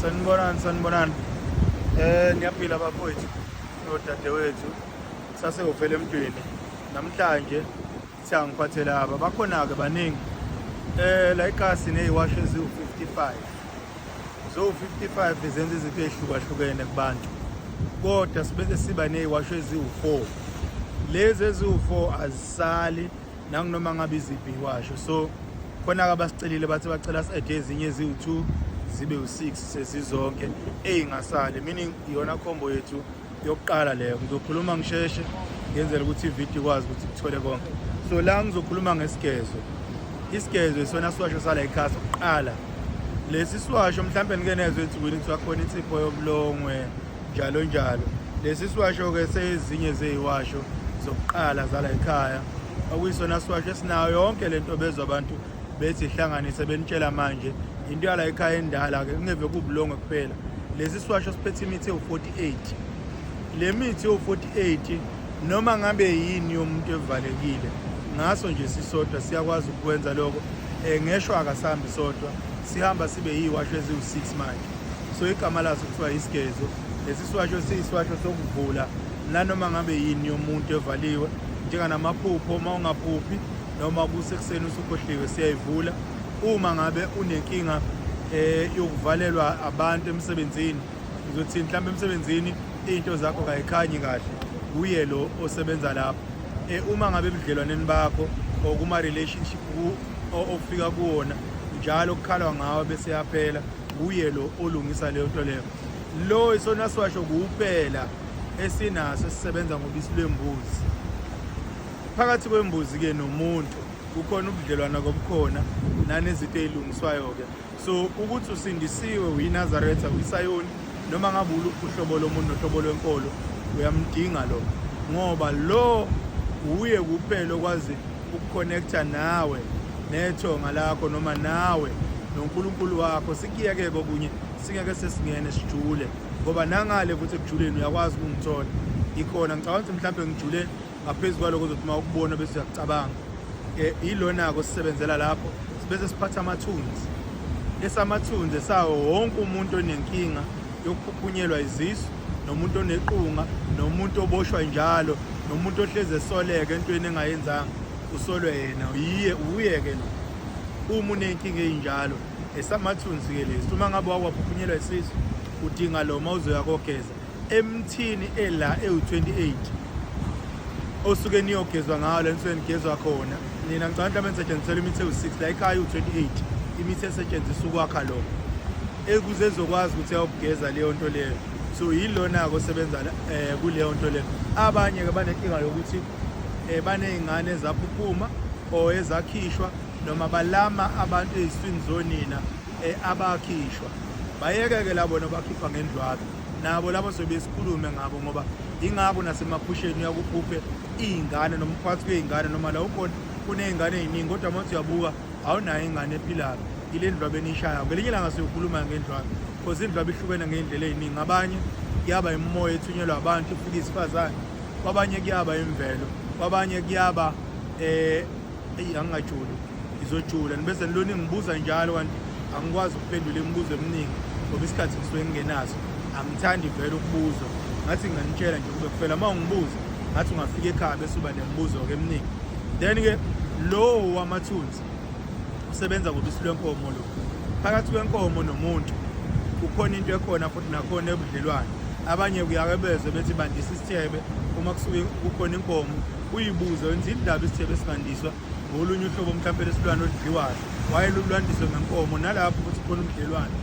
Sanibonani. Niyaphila bafowethu nodadewethu saseyovela emntwini. Namhlanje siyangiphathela aba bakhona-ke baningi. La ikasi neyiwasho eziwu-55. Zo-55 zenza izinto ey'hlukahlukene kubantu. Kodwa sibe siba neyiwasho eziwu-4. Lezi eziwu-4 azisali nangunoma ngabe iziphi iwasho. So khona-ke abasicelile bathi bacela si-ede ezinye eziwu-2 zibe u-6 sezizonke ey'ngasali, meaning iyona combo yethu yokuqala leyo. Ngizokhuluma ngisheshe ngenzela ukuthi ividiyo ikwazi ukuthi kuthole konke. So la ngizokhuluma ngesigezo. Isigezo isona siwasho sala ikhasi kuqala. Lesi siwasho mhlampe nike nezwe ethi kuthiwa khona insipho yobulongwe njalo njalo. Lesi siwasho-ke sezinye zeyiwasho zokuqala zala ekhaya, okuyisona siwasho esinayo yonke lento bezwa abantu bethi ihlanganise benitshela manje into yala ekhaya endala-ke kungeve kubulongwe kuphela. Lesi siwasho siphethe imithi ewu-48. Le mithi ewu-48 noma ngabe yini yomuntu evalekile ngaso nje sisodwa siyakwazi ukwenza lokho. Ngeshwa akasambi sodwa, sihamba sibe yiwasho eziwu-6 manje. So igama laso kuthiwa isigezo. Lesi siwasho siyisiwasho sokuvula nanoma ngabe yini yomuntu evaliwe, njenganamaphupho. Uma ungaphuphi noma kusekuseni usukhohliwe siyayivula. Uma ngabe unenkinga yokuvalelwa abantu emsebenzini, uzothi mhlawumbe emsebenzini into zakho kayikhanyi kahle, uye lo osebenza lapho. Uma ngabe ebudlelwaneni bakho or kuma relationship ofika kuwona njalo kukhalwa ngawo bese yaphela, uye lo olungisa leyo nto leyo. Lo isona siwasho kuphela esinaso esisebenza ngobisi lwembuzi. Phakathi kwembuzi-ke nomuntu kukhona ubudlelwana kobukhona nanezinto ey'lungiswayo-ke. So ukuthi usindisiwe uyiNazaretha uyiSayoni noma ngabe uhlobo lomuntu nohlobo lwenkolo, uyamdinga lo, ngoba lo uye kuphela okwazi ukuconnecta nawe nethonga lakho noma nawe noNkulunkulu wakho. Sikiyeke kokunye singeke sesingene sijule, ngoba nangale futhi ekujuleni uyakwazi ukungithola. Ikhona ngicabanga ukuthi mhlawumbe ngijule ngaphezu kwaloko uzothi uma ukubona bese uyakucabanga. Ilona-ko sisebenzela lapho, bese siphatha amathunzi. Esamathunzi sawo wonke umuntu onenkinga yokuphuphunyelwa izisu, nomuntu onequnga, nomuntu oboshwa njalo, nomuntu ohleze esoleka entweni engayenzanga, usolwe yena uye-ke lo. Uma unenkinga eyinjalo esamathunzi-ke lesi, uma ngabe waphuphunyelwa isisu udinga lo mawuzoya kogeza emthini ela ewu-28 osuke niyogezwa ngawo le nsuku enigezwa khona. Nina ngicabanga mhlawumbe nisetshenzisela imithi ewu-6 la ekhaya ewu-28 imithi esetshenziswa ukwakha lokho ekuze ezokwazi ukuthi ayokugeza leyo nto leyo. So yilona-ke osebenza kuleyo nto leyo. Abanye-ke banenkinga yokuthi baney'ngane ezaphuphuma or ezakhishwa noma balama abantu ey'swini zonina abakhishwa. Bayeke-ke labo nabakhipha ngendlwabu, nabo labo sobe sikhulume ngabo, ngoba ingabo nasemaphusheni uyakuphuphe iy'ngane noma phakathi kwey'ngane noma la ukhona kuney'ngane ey'ningi, kodwa uma uyabuka awunayo ingane ephilayo. Ile ndlwabu eniyishayayo ngelinye ilanga siyokhuluma ngendlwabu, because indlwabu ihlukene ngey'ndlela ey'ningi. Abanye kuyaba imimoya ethunyelwa abantu ifika isifazane, kwabanye kuyaba imvelo, kwabanye kuyaba angingajuli izojula. Bese nilona ngibuza njalo kanti angikwazi ukuphendula imibuzo eminingi ngoba isikhathi ngisuke ngingenaso. Angithandi vele ukubuzwa, ngathi nginganitshela nje kube kuphela. Uma ungibuza ngathi ungafika ekhaya bese uba nemibuzo-ke eminingi. Then-ke lo wamathunzi usebenza ngobisi lwenkomo. Lo phakathi kwenkomo nomuntu kukhona into ekhona futhi nakhona ebudlelwane. Abanye kuyake bezwe bethi bandisa isithebe uma kusuke kukhona inkomo, uyibuze wenza indaba isithebe singandiswa ngolunye uhlobo mhlawumbe lesilwane oludliwayo, wayelulwandiswe ngenkomo. Nalapho futhi khona ubudlelwane.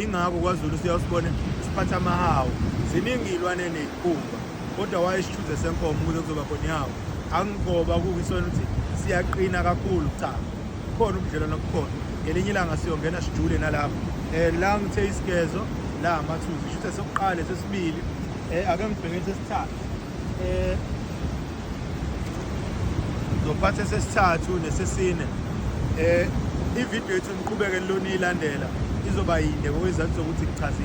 Ingakho kwaZulu siyawusibona siphatha amahawu. Ziningi iy'lwane ney'khumba, kodwa wayesithuze senkomo ukuze kuzoba khona ihawu. Angigoba kuyisona ukuthi siyaqina kakhulu, cha khona ubudlelwane obukhona. Ngelinye ilanga siyongena sijule nalapho. La ngithe isigezo la amathunzi, shuthi sokuqala sesibili, ake ngibheke sesithathu. Ngizophatha sesithathu nesesine. Ividiyo yethu niqhubeke nilona iyilandela izoba yinde ngokwezathu zokuthi ngichaze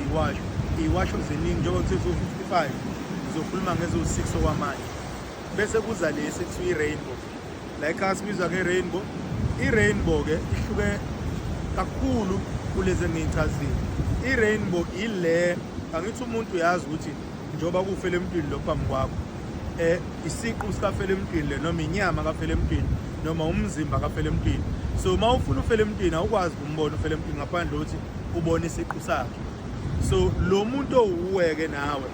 iwasho ziningi. Njengoba kuthi eziwu-55 ngizokhuluma ngeziwu-6 okwamanje, bese kuza lesi ekuthiwa i-rainbow. La ekhaya sibizwa nge-rainbow. I-rainbow-ke ihluke kakhulu kulezi engiyichazile. I-rainbow ile angithi umuntu uyazi ukuthi njengoba kufele emntwini lo phambi kwakho isiqu sikafele emntwini le noma inyama kafele emntwini noma umzimba kafele emntwini. So uma ufuna ufele emntwini awukwazi ukumbona ufele emntwini ngaphandle ukuthi ubone isiqu sakhe. So lo muntu owuweke nawe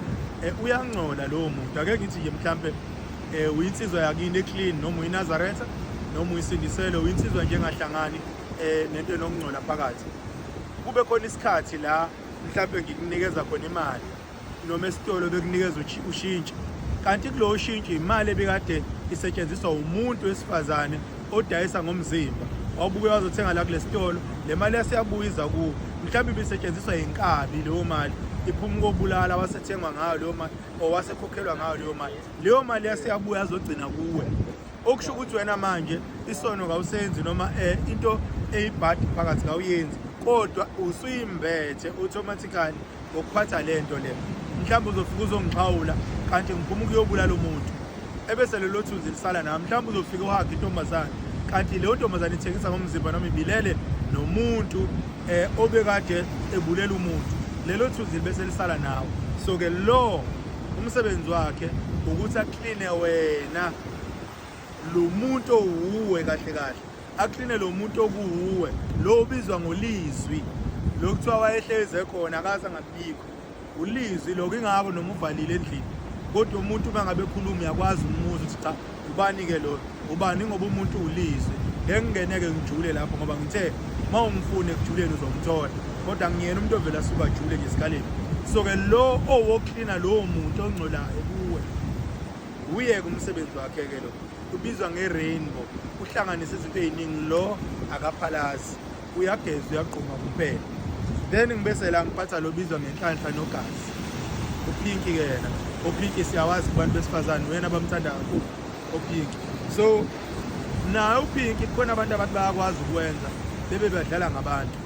uyangcola lowo muntu. Ake ngithi nje mhlambe uyinsizwa yakini eclean noma uyiNazaretha noma uyisindiselo uyinsizwa njengahlangani nento enokungcola phakathi. Kube khona isikhathi la mhlambe ngikunikeza khona imali noma esitolo bekunikeza ushintshi, kanti kulo ushintshi imali ebekade isetshenziswa umuntu wesifazane odayisa ngomzimba. Wawubuke wazothenga la kule sitolo, le mali yasiyabuyiza kuwe. Mhlambe ibisetshenziswa inkabi leyo mali, iphuma kobulala wasethengwa ngayo leyo mali owasekhokhelwa ngayo leyo mali. Leyo mali yasiyabuya azogcina kuwe. Okusho ukuthi wena manje isono kawusenzi noma into eyibhadi phakathi kawuyenzi, kodwa usuyimbethe automatically ngokuphatha lento le. Mhlawumbe uzofika uzongixhawula kanti ngiphuma ukuyobulala umuntu, ebese lelo thuzi lisala nami. Mhlawumbe uzofika uhage intombazane kanti leyo ntombazane ithengisa ngomzimba noma ibilele nomuntu obekade ebulela umuntu, lelo thuzi bese lisala nawe. So ke lo umsebenzi wakhe ukuthi akline wena lo muntu owuwe kahle kahle, akline lo muntu okuwuwe lo ubizwa ngolizwi lokuthiwa wayehleze khona akaza ngabikho. Ulizwi lokho ingako noma uvalile endlini, kodwa umuntu mangabe ekhuluma uyakwazi umuza ukuthi cha ubani ke lo ubani, ngoba umuntu ulizwi. Ngengeneke ngijule lapho ngoba ngithe mawungifune ekujuleni uzomthola, kodwa ngiyena umuntu ovela asuka ajule ngesikaleni. So ke lo owoklina lo muntu ongcolayo kuwe uyeke umsebenzi wakhe ke lo ubizwa nge-rainbow. Uhlanganisa izinto eziningi, lo akaphalazi, uyageza uyaqhuma kuphela. Then ngibese la ngiphatha lo bizwa ngenhlanhla nogazi, upinki ke yena. Upinki siyawazi kubantu besifazane wena abamthanda kakhulu upinki. So na upinki khona abantu abathi bayakwazi ukwenza bebe badlala ngabantu.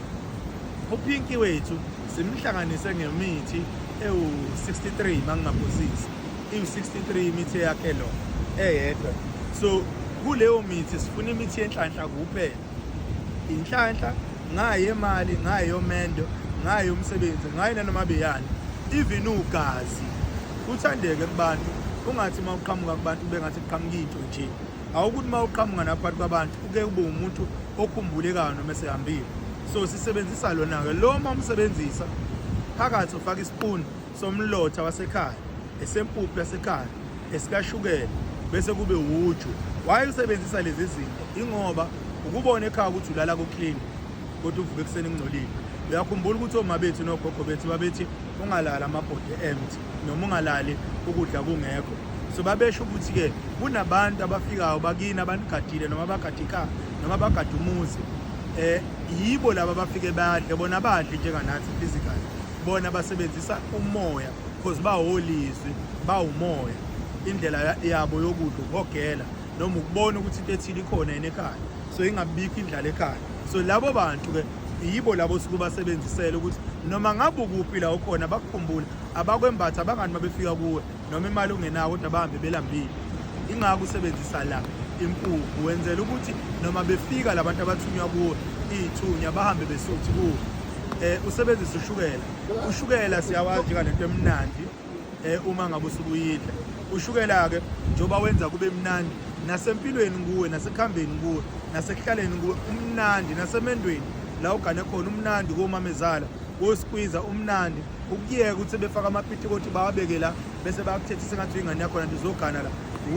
Upinki wethu simhlanganise ngemithi ewu-63 mangingaphosisi, iwu-63 imithi yakhe lo eyedwa. So kuleyo mithi sifuna imithi yenhlanhla kuphela. Inhlanhla ngayo imali, ngayo mendo, ngayo umsebenzi, ngayo nanoma beyani, even ugazi. Uthandeke kubantu, ungathi mawuqhamuka kubantu bengathi uqhamuka into nje. Awukuthi mawuqhamuka naphakathi kwabantu uke ube umuntu okhumbulekayo noma esehambile. So sisebenzisa lona ke lo umsebenzisa phakathi ufaka ispoon somlotha wasekhaya, esempuphu yasekhaya, esikashukela, bese kube uju. Why usebenzisa lezi zinto? Ingoba ukubona ekhaya ukuthi ulala ku clean kodwa uvuke ekseni ngcolile. Uyakhumbula ukuthi oma bethu nogogo bethu babethi ungalala amabhodi empty noma ungalali ukudla kungekho. So babesho ukuthi ke kunabantu abafikayo bakini abanigadile noma bagadika noma bagada umuzi, yibo laba bafike badle, bona badle njenganathi physically, bona basebenzisa umoya because bawolizwi bawumoya. Indlela yabo yokudla uhogela noma ukubona ukuthi into ethile ikhona ekhaya, so ingabikho indlala ekhaya. So labo bantu ke yibo labo sikubasebenzisela ukuthi noma ngabe ukuphi la ukhona bakukhumbula, abakwembatha abangani mabefika kuwe noma imali ungenayo kodwa bahambe belambile. Ingakho usebenzisa la impuphu wenzela ukuthi noma befika labantu abathunywa kuwe ithunya bahambe besuthi kuwe. Usebenzisa ushukela. Ushukela siyawazi njengalento emnandi uma ngabe usubuyidla. Ushukela ke njoba wenza kube mnandi nasempilweni kuwe, nasekuhambeni kuwe, nasekuhlaleni kuwe umnandi, nasemendweni la ugane khona umnandi komamezala, wosqueeze umnandi, ukuyeka ukuthi befaka amapiti ukuthi bawabeke la bese bayakuthethisa ngathi ingane yakho nanti uzogana la.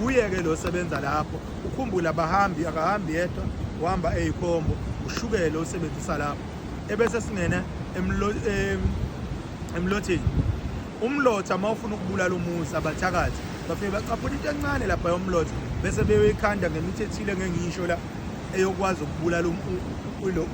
Uyeke lo sebenza lapho, ukhumbula abahambi akahambi yedwa, uhamba eyikhombo. Ushukela usebenzisa lapho, ebese singena emlotheni. Umlotha mawufuna ukubulala umuzi abathakathi bafike baqaphula into encane lapha yomlotha bese beyikhanda ngemithi ethile ngengisho la eyokwazi ukubulala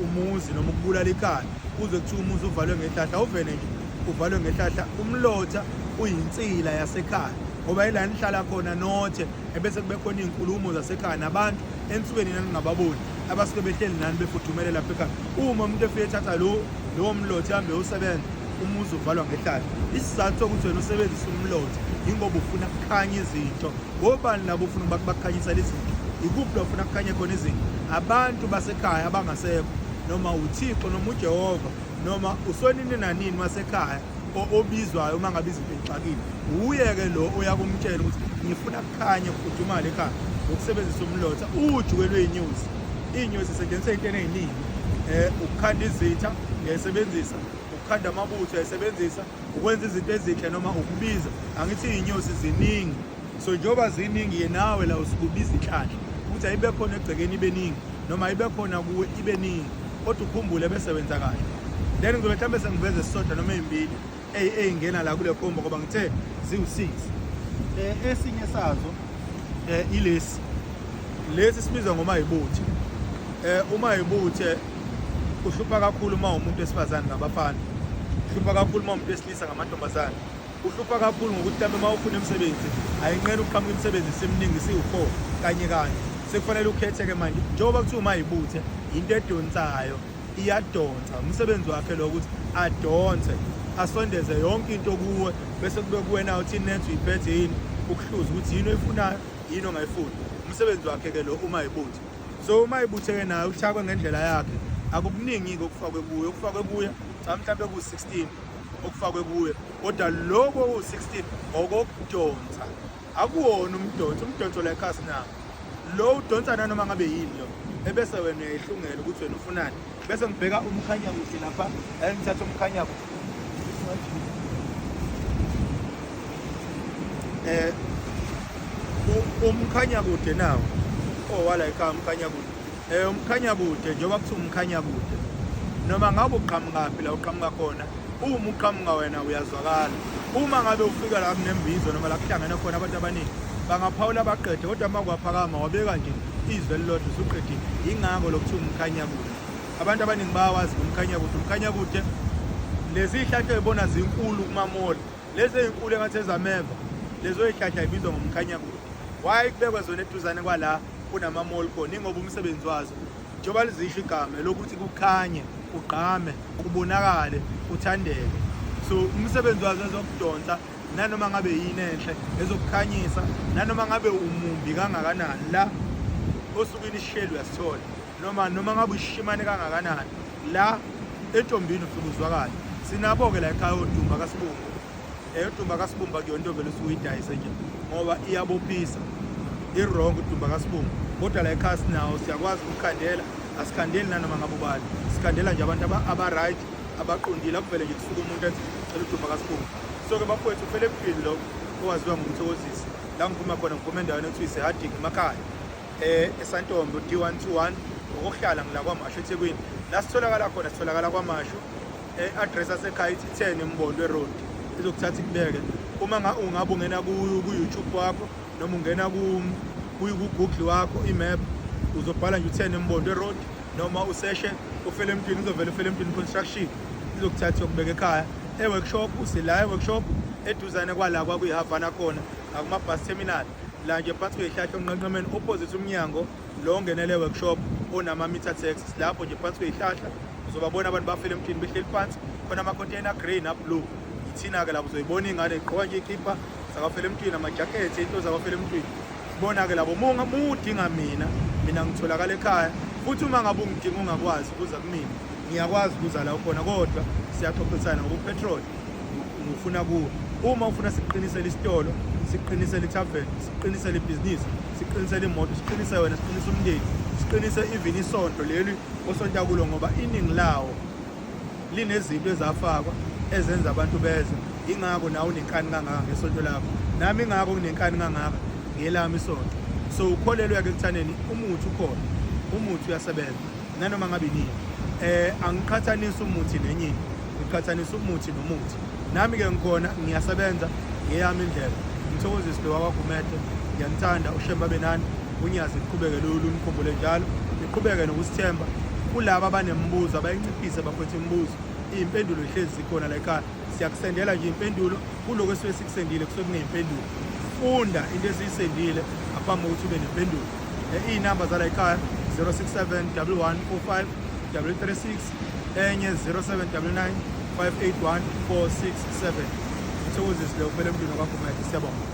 umuzi noma ukubulala ikhaya. Kuze kuthiwa umuzi uvalwe ngehlahla, awuvele nje uvalwe ngehlahla. Umlotha uyinsila yasekhaya ngoba yila nihlala khona nothe, ebese kube khona izinkulumo zasekhaya nabantu ensukwini ningababoni abasuke behleli nani befudumele lapha ekhaya. Uma umuntu efike ethatha lo mlotha hambe usebenza, umuzi uvalwa ngehlahla. Isizathu sokuthi wena usebenzisa umlotha ingoba ufuna ukukhanya izinto. Ngobani labo ufuna bakukhanyisa lezi zinto? Ikuphi la ufuna kukhanye khona izinto? Abantu basekhaya abangasekho noma uThixo noma uJehova noma usonini nanini wasekhaya obizwayo uma ngabe izinto ixakile, uye-ke lo uyakumtshela ukuthi ngifuna kukhanye kufudumale ekhaya ngokusebenzisa umlotha. Ujuke lwey'nyosi, iy'nyosi zisetshenziswa ey'ntweni ey'ningi, ukukhanda izitha ngiyayisebenzisa, ukukhanda amabutho uyayisebenzisa, ukwenza izinto ezinhle noma ukubiza. Angithi iy'nyosi ziningi, so njengoba ziningi nawe la usukubiza inhlanhla ukuthi ayibe khona egcekeni ibe ningi noma ayibe khona kuwe ibe ningi, kodwa ukhumbule besebenza kahle. Then ngizobe mhlawumbe sengiveza isisodwa noma ey'mbili ey'ngena la kule khombo ngoba ngithe ziwu-6. Esinye sazo lesi sibizwa ngomayibuthe. Umayibuthe uhlupha kakhulu uma umuntu wesifazane ngabafana, uhlupha kakhulu uma umuntu wesilisa ngamantombazane, uhlupha kakhulu ngokuthi mhlawumbe uma ufuna imisebenzi ayinqena ukuqhamuka imisebenzi iseminingi isiwu-4 kanye sekufanele ukhethe-ke manje. Njengoba kuthiwa umayibuthe into edonsayo, iyadonsa umsebenzi wakhe lo ukuthi adonse asondeze yonke into kuwe, bese kube kuwena uthi net uyiphethe yini, ukuhluza ukuthi yini oyifunayo yini ongayifuni. Umsebenzi wakhe-ke lo umayibuthe. So umayibuthe-ke naye uthakwe ngendlela yakhe, akukuningi-ke okufakwe kuye. Okufakwe kuye mhlawumbe ku-16 okufakwe kuye, kodwa lokho ku-16 okokudonsa, akuwona umdonso la ekhasi nawo lo udonsa nanoma ngabe yini lo, ebese wena uyayihlungela ukuthi wena ufunani. Bese ngibheka umkhanyakude lapha, ngithatha umkhanyakude umkhanyakude nawo wala ekhaya umkhanyakude. Umkhanyakude njengoba kuthiwa umkhanyakude, noma ngabe uqhamukaphi la uqhamuka khona, uma uqhamuka wena uyazwakala. Uma ngabe ufika la kunembizo noma la kuhlangana khona abantu abaningi bangaphawula baqede, kodwa uma kwaphakama wabeka nje izwe elilodwa usuqedile. Yingakho lokuthiwa umkhanyakude. Abantu abaningi bayawazi umkhanyakude. Umkhanyakude lezi iy'hlahla ey'bona zinkulu kumamoli, lezi ey'nkulu engathi ezameva, lezo y'hlahla y'bizwa ngomkhanyakude. Why kubekwe zona eduzane kwala kunamamoli khona? Ingoba umsebenzi wazo njengoba lizisho igama lokuthi kukhanye, kugqame, kubonakale, uthandeke. So umsebenzi wazo ezokudonsa nanoma ngabe yini enhle, ezokukhanyisa nanoma ngabe umumbi kangakanani la osukwini ishisheli uyasithola, noma ngabe ushishimane kangakanani la entombini ufike uzwakala. Sinabo-ke la ekhaya odumba kaSibumba. Udumba kaSibumba kuyonto vele usuke uyidayise nje ngoba iyabophisa, i-wrong udumba kaSibumba. Kodwa la ekhaya sinawo, siyakwazi ukukhandela, asikhandeli nanoma ngabe ubani, sikhandela nje abantu aba-right, abaqondile. Akuvele nje kusuke umuntu ethi cela udumba kaSibumba. So-ke bafowethu ufele ebuphili lo owaziwa ngumthokozisi, la ngiphuma khona ngiphuma endaweni ekuthiwa iseHarding emakhaya, eSantombe D121 ngokuhlala ngila kwaMashu eThekwini. La sitholakala khona, sitholakala kwaMashu, address asekhaya ithi 10 Mbondo Road, izokuthatha ikubeke. Uma ungabe ungena ku-YouTube wakho noma ungena ku-Google wakho imap, uzobhala nje 10 Mbondo Road noma useshe ufele emntwini, uzovela ufele emntwini construction, izokuthatha yokubeka ekhaya. E-workshop sila e-workshop eduzane kwala kwakuyiHavana khona akuma-bus terminal la nje phansi kwey'hlahla onqenqemeni opposite umnyango lo ongenele workshop onama-meter taxis. Lapho nje phansi kwey'hlahla uzobabona abantu bafele emthini behleli phansi, khona ama-container grey na-blue. Yithina-ke lapho uzoyibona ingane igqoka nje ikhipha zakafele emthini, amajakhethi, into zakafele emthini. Sibona-ke labo udinga mina ngitholakala ekhaya, futhi uma ngabe ungidinga ungakwazi ukuza kumina, ngiyakwazi ukuza la ukhona, kodwa siyaxoxisana ngoba upetrol ngifuna kuwo. Uma ufuna siqinisele isitolo, siqinisele ithaveni, siqinisele ibhizinisi, siqinisele imoto, siqinise wena, siqinise umndeni, siqinise even isonto leli osonta kulo, ngoba iningi lawo linezinto ezafakwa ezenza abantu beze. Ingakho nawe unenkani kangaka ngesonto lakho, nami ingakho kunenkani kangaka ngelami isonto. So ukholelwe-ke ekuthaneni umuthi ukhona, umuthi uyasebenza nanoma ngabe nini. Angiqhathanisi umuthi nenye, ngiqhathanisa umuthi nomuthi. Nami-ke ngikhona, ngiyasebenza ngeyami indlela. Ngithokozise lo wakwagumede, ngiyanithanda uShemba Benani, unyazi niqhubeke lolu nikhumbule njalo, niqhubeke nokusithemba. Kulaba abanemibuzo abayinciphise bafethu imibuzo, iy'mpendulo hlezi zikhona la ekhaya, siyakusendela nje impendulo. Kuloko esuke sikusendile kusuke kuney'mpendulo. Funda into esiyisendile ngaphambi kokuthi ube nempendulo. Iy'namba zala ekhaya 067 1145 336, enye 0799 581 467. Ngithokozise lo ufele emntwini wakwagumede. Siyabonga.